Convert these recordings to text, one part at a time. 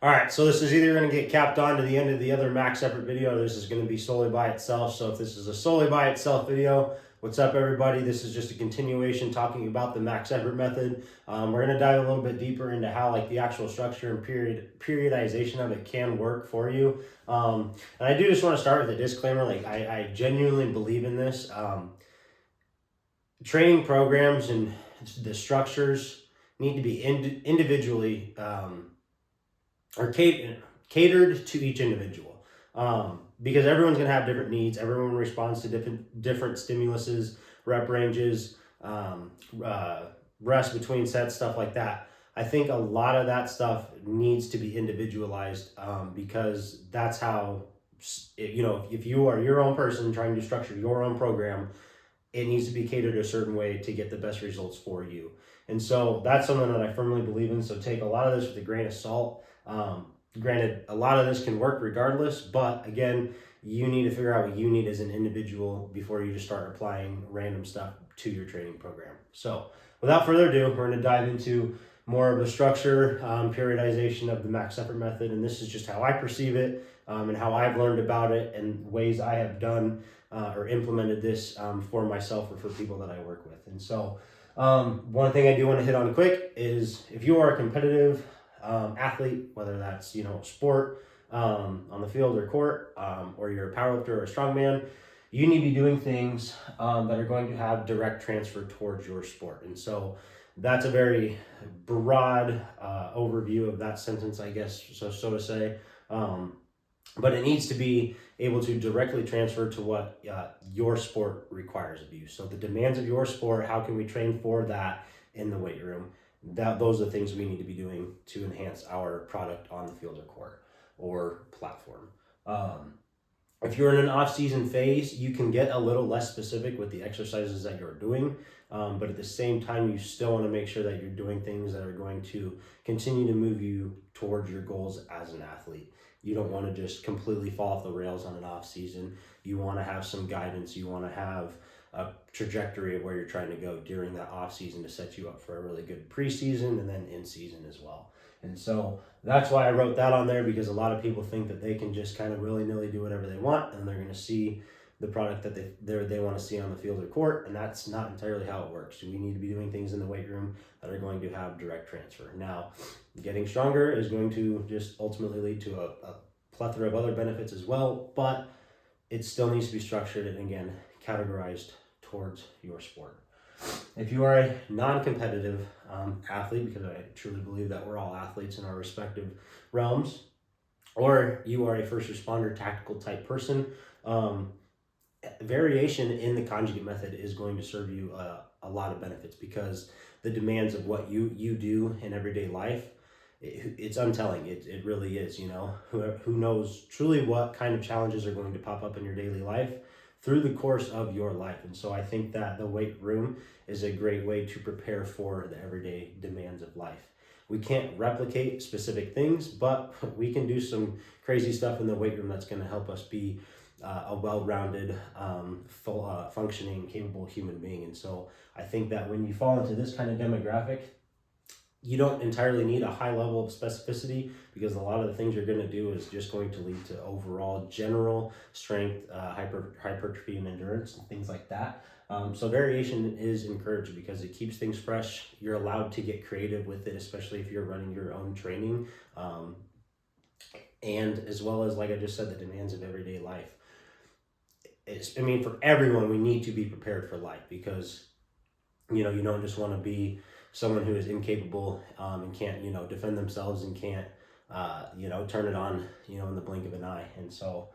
All right, so this is either going to get capped on to the end of the other max effort video, or this is going to be solely by itself. So if this is a solely by itself video, what's up everybody? This is just a continuation talking about the max effort method. We're going to dive a little bit deeper into how like the actual structure and periodization of it can work for you. And I do just want to start with a disclaimer, like I genuinely believe in this. Training programs and the structures need to be individually or catered to each individual, because everyone's going to have different needs. Everyone responds to different stimuluses, rep ranges, rest between sets, stuff like that. I think a lot of that stuff needs to be individualized, because that's how, if you are your own person trying to structure your own program, it needs to be catered a certain way to get the best results for you. And so that's something that I firmly believe in. So take a lot of this with a grain of salt. Granted, a lot of this can work regardless, but again, you need to figure out what you need as an individual before you just start applying random stuff to your training program. So without further ado, we're going to dive into more of the structure, periodization of the max effort method. And this is just how I perceive it, and how I've learned about it and ways I have done or implemented this for myself or for people that I work with. And so one thing I do want to hit on quick is if you are a competitive athlete, whether that's sport, on the field or court, or you're a powerlifter or a strongman, you need to be doing things that are going to have direct transfer towards your sport. And so that's a very broad overview of that sentence, I guess, so to say. But it needs to be able to directly transfer to what your sport requires of you. So the demands of your sport, how can we train for that in the weight room? Those are the things we need to be doing to enhance our product on the field or court or platform. If you're in an off-season phase, you can get a little less specific with the exercises that you're doing, but at the same time, you still want to make sure that you're doing things that are going to continue to move you towards your goals as an athlete. You don't want to just completely fall off the rails on an off-season. You want to have some guidance. You want to have a trajectory of where you're trying to go during that off-season to set you up for a really good preseason and then in-season as well. And so that's why I wrote that on there, because a lot of people think that they can just kind of willy-nilly do whatever they want and they're going to see the product that they want to see on the field or court, and that's not entirely how it works. We need to be doing things in the weight room that are going to have direct transfer. Now, getting stronger is going to just ultimately lead to a plethora of other benefits as well, but it still needs to be structured and, again, categorized towards your sport. If you are a non-competitive athlete, because I truly believe that we're all athletes in our respective realms, or you are a first responder tactical type person, variation in the conjugate method is going to serve you a lot of benefits, because the demands of what you do in everyday life, it's untelling. It really is. Who knows truly what kind of challenges are going to pop up in your daily life through the course of your life. And so I think that the weight room is a great way to prepare for the everyday demands of life. We can't replicate specific things, but we can do some crazy stuff in the weight room that's going to help us be a well-rounded, full functioning, capable human being. And so I think that when you fall into this kind of demographic, you don't entirely need a high level of specificity, because a lot of the things you're going to do is just going to lead to overall general strength, hypertrophy and endurance and things like that. So variation is encouraged because it keeps things fresh. You're allowed to get creative with it, especially if you're running your own training. And as well as, like I just said, the demands of everyday life. For everyone, we need to be prepared for life, because, you don't just want to be someone who is incapable and can't, defend themselves and can't, turn it on, in the blink of an eye. And so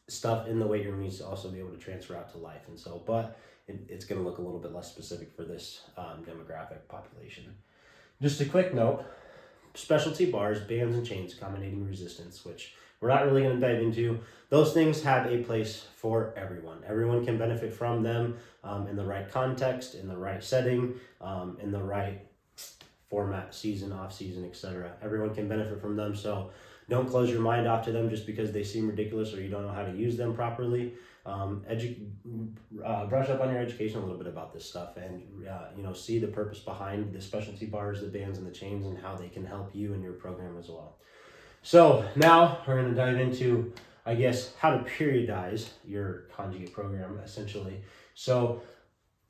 stuff in the weight room needs to also be able to transfer out to life. And so, but it's going to look a little bit less specific for this demographic population. Just a quick note, specialty bars, bands, and chains accommodating resistance, which we're not really going to dive into. Those things have a place for everyone. Everyone can benefit from them in the right context, in the right setting, in the right format, season, off season, etc. Everyone can benefit from them. So don't close your mind off to them just because they seem ridiculous or you don't know how to use them properly. Brush up on your education a little bit about this stuff, and see the purpose behind the specialty bars, the bands, and the chains, and how they can help you in your program as well. So now we're going to dive into, I guess, how to periodize your conjugate program, essentially. So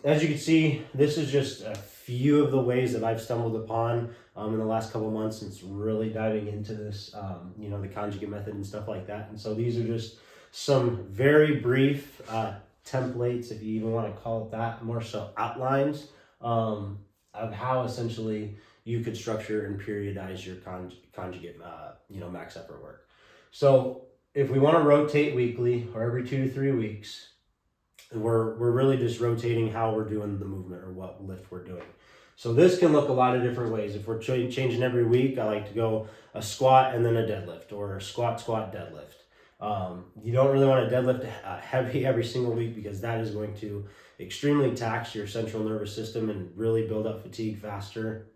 as you can see, this is just a few of the ways that I've stumbled upon in the last couple months since really diving into this, the conjugate method and stuff like that. And so these are just some very brief templates, if you even want to call it that, more so outlines of how essentially you could structure and periodize your conjugate, max effort work. So if we want to rotate weekly or every 2 to 3 weeks, we're really just rotating how we're doing the movement or what lift we're doing. So this can look a lot of different ways. If we're changing every week, I like to go a squat and then a deadlift, or a squat, deadlift. You don't really want to deadlift heavy every single week because that is going to extremely tax your central nervous system and really build up fatigue faster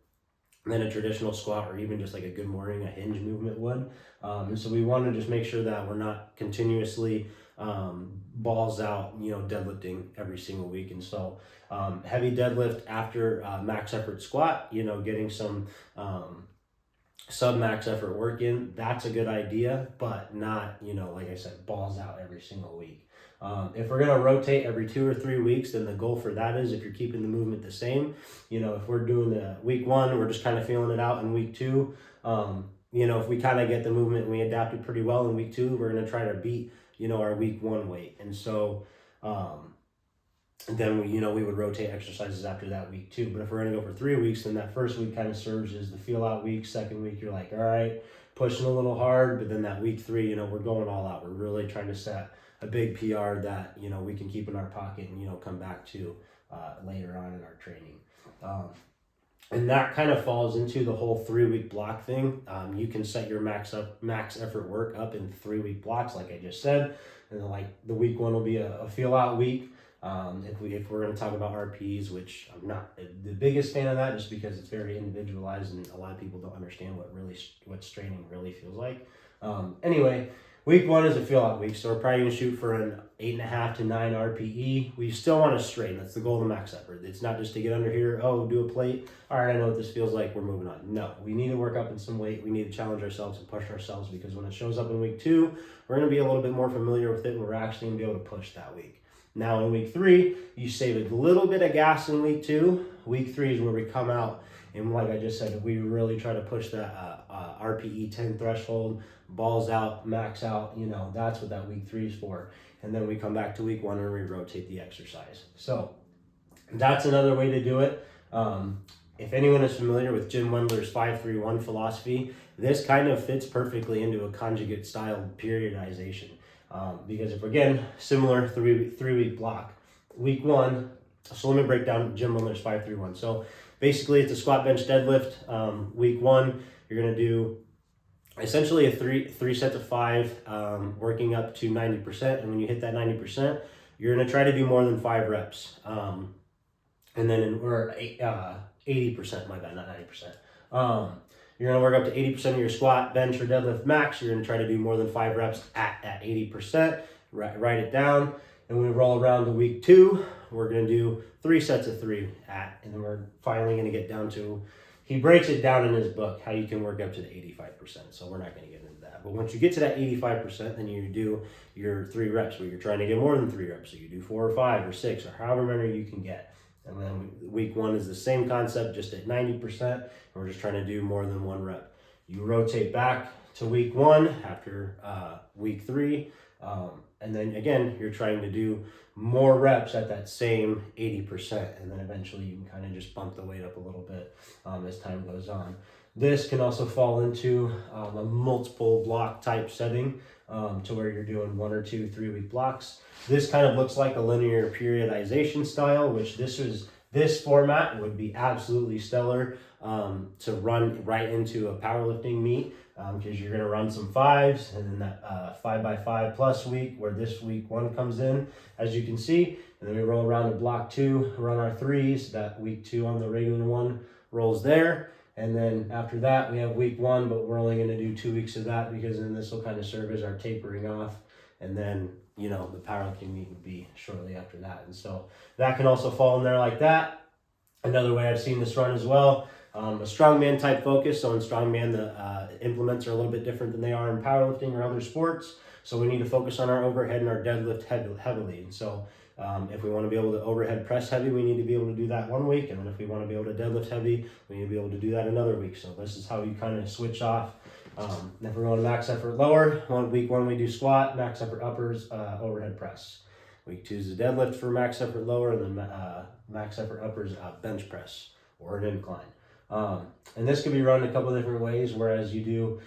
than a traditional squat or even just like a good morning, a hinge movement would. And so we want to just make sure that we're not continuously balls out, deadlifting every single week. And so heavy deadlift after max effort squat, getting some sub max effort work in, that's a good idea, but not, like I said, balls out every single week. If we're going to rotate every 2 or 3 weeks, then the goal for that is, if you're keeping the movement the same, if we're doing the week 1, we're just kind of feeling it out in week 2. If we kind of get the movement and we adapted pretty well in week 2, we're going to try to beat, our week 1 weight. And so, then we would rotate exercises after that week 2. But if we're going to go for 3 weeks, then that first week kind of serves as the feel out week. Second week, you're like, all right, pushing a little hard. But then that week 3, we're going all out. We're really trying to set a big PR that, we can keep in our pocket and, come back to later on in our training. And that kind of falls into the whole 3-week block thing. You can set your max effort work up in 3-week blocks, like I just said. And then like the week 1 will be a feel out week. If we're going to talk about RPs, which I'm not the biggest fan of that, just because it's very individualized and a lot of people don't understand what straining really feels like. Anyway, week 1 is a feel out week, so we're probably going to shoot for an 8.5 to 9 RPE. We still want to strain. That's the goal of the max effort. It's not just to get under here, do a plate. All right, I know what this feels like. We're moving on. No, we need to work up in some weight. We need to challenge ourselves and push ourselves, because when it shows up in week 2, we're going to be a little bit more familiar with it, and we're actually going to be able to push that week. Now in week 3, you save a little bit of gas in week 2. Week 3 is where we come out, and like I just said, we really try to push that RPE 10 threshold, balls out, max out. That's what that week 3 is for. And then we come back to week 1 and we rotate the exercise. So that's another way to do it. If anyone is familiar with Jim Wendler's 5-3-1 philosophy, this kind of fits perfectly into a conjugate style periodization. Because if, again, similar 3-week block, week 1, so let me break down Jim Wendler's 5-3-1. So basically it's a squat, bench, deadlift. Week 1, you're going to do essentially a three sets of 5, working up to 90%. And when you hit that 90%, you're going to try to do more than 5 reps. And then, 80%, my bad, not 90%. You're going to work up to 80% of your squat, bench, or deadlift max. You're going to try to do more than 5 reps at 80%. Write it down. And when we roll around to week 2, we're going to do 3 sets of 3 and then we're finally going to get down to, he breaks it down in his book, how you can work up to the 85%. So we're not going to get into that. But once you get to that 85%, then you do your 3 reps, where you're trying to get more than 3 reps. So you do 4 or 5 or 6 or however many you can get. And then week 1 is the same concept, just at 90%. And we're just trying to do more than 1 rep. You rotate back to week 1 after week 3. And then again, you're trying to do more reps at that same 80%. And then eventually you can kind of just bump the weight up a little bit as time goes on. This can also fall into a multiple block type setting, to where you're doing 1 or 2 3-week blocks. This kind of looks like a linear periodization style, which this format would be absolutely stellar to run right into a powerlifting meet, because you're going to run some 5s, and then that 5x5 plus week, where this week 1 comes in, as you can see, and then we roll around to block 2, run our 3s. That week 2 on the regular one rolls there. And then after that, we have week 1, but we're only going to do 2 weeks of that because then this will kind of serve as our tapering off. And then, the powerlifting meet would be shortly after that. And so that can also fall in there like that. Another way I've seen this run as well, a strongman type focus. So in strongman, the implements are a little bit different than they are in powerlifting or other sports. So we need to focus on our overhead and our deadlift heavily. And so if we want to be able to overhead press heavy, we need to be able to do that 1 week. And then if we want to be able to deadlift heavy, we need to be able to do that another week. So this is how you kind of switch off. If we're going to max effort lower, week 1 we do squat, max effort uppers, overhead press. Week 2 is the deadlift for max effort lower, and then max effort uppers, bench press or an incline. And this can be run a couple of different ways, whereas you do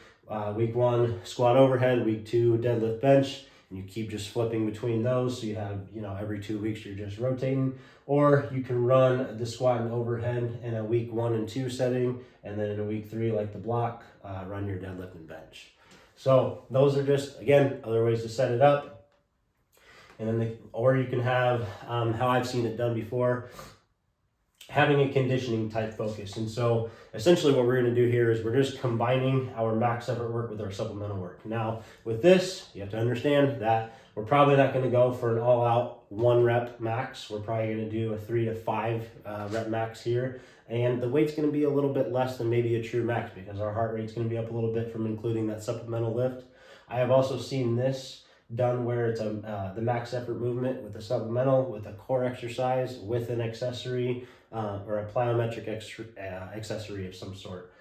week 1 squat overhead, week 2 deadlift bench, and you keep just flipping between those. So you have, every 2 weeks you're just rotating. Or you can run the squat and overhead in a week 1 and 2 setting, and then in a week 3, like the block, run your deadlift and bench. So those are just, again, other ways to set it up. And then, or you can have, how I've seen it done before, having a conditioning type focus. And so essentially what we're going to do here is we're just combining our max effort work with our supplemental work. Now with this, you have to understand that we're probably not going to go for an all-out 1 rep max. We're probably going to do a 3 to 5 rep max here. And the weight's going to be a little bit less than maybe a true max because our heart rate's going to be up a little bit from including that supplemental lift. I have also seen this done where it's the max effort movement with a supplemental, with a core exercise, with an accessory or a plyometric accessory of some sort.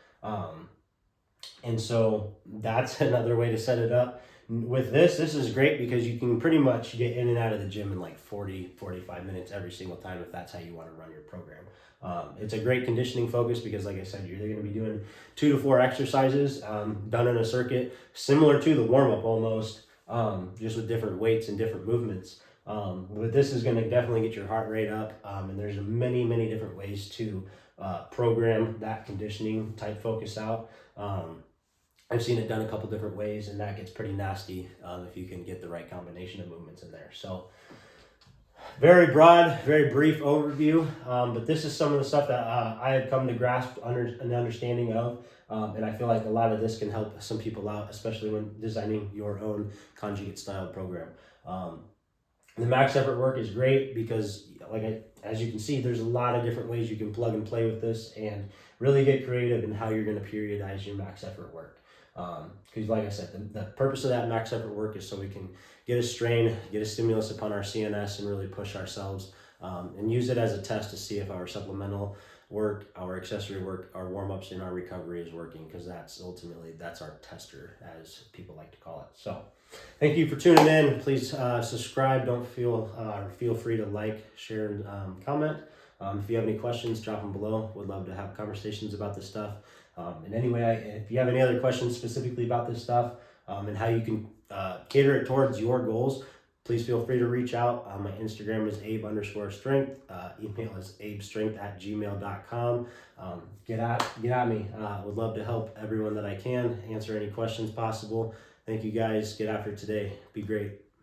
And so that's another way to set it up. With this is great because you can pretty much get in and out of the gym in like 40-45 minutes every single time if that's how you want to run your program. It's a great conditioning focus because, like I said, you're going to be doing 2 to 4 exercises done in a circuit similar to the warm-up almost, just with different weights and different movements. But this is going to definitely get your heart rate up, and there's many different ways to program that conditioning type focus out. I've seen it done a couple different ways, and that gets pretty nasty if you can get the right combination of movements in there. So very broad, very brief overview, but this is some of the stuff that I have come to grasp an understanding of, and I feel like a lot of this can help some people out, especially when designing your own conjugate style program. The max effort work is great because, as you can see, there's a lot of different ways you can plug and play with this and really get creative in how you're going to periodize your max effort work. Because like I said, the purpose of that max effort work is so we can get a strain, get a stimulus upon our CNS and really push ourselves and use it as a test to see if our supplemental work, our accessory work, our warm-ups and our recovery is working, because that's our tester, as people like to call it. So thank you for tuning in. Please subscribe. Don't feel free to like, share, and comment. If you have any questions, drop them below. Would love to have conversations about this stuff. And anyway, if you have any other questions specifically about this stuff and how you can cater it towards your goals, please feel free to reach out. My Instagram is abe_strength. Email is abestrength@gmail.com. Get at me. Would love to help everyone that I can, answer any questions possible. Thank you guys. Get after it today. Be great.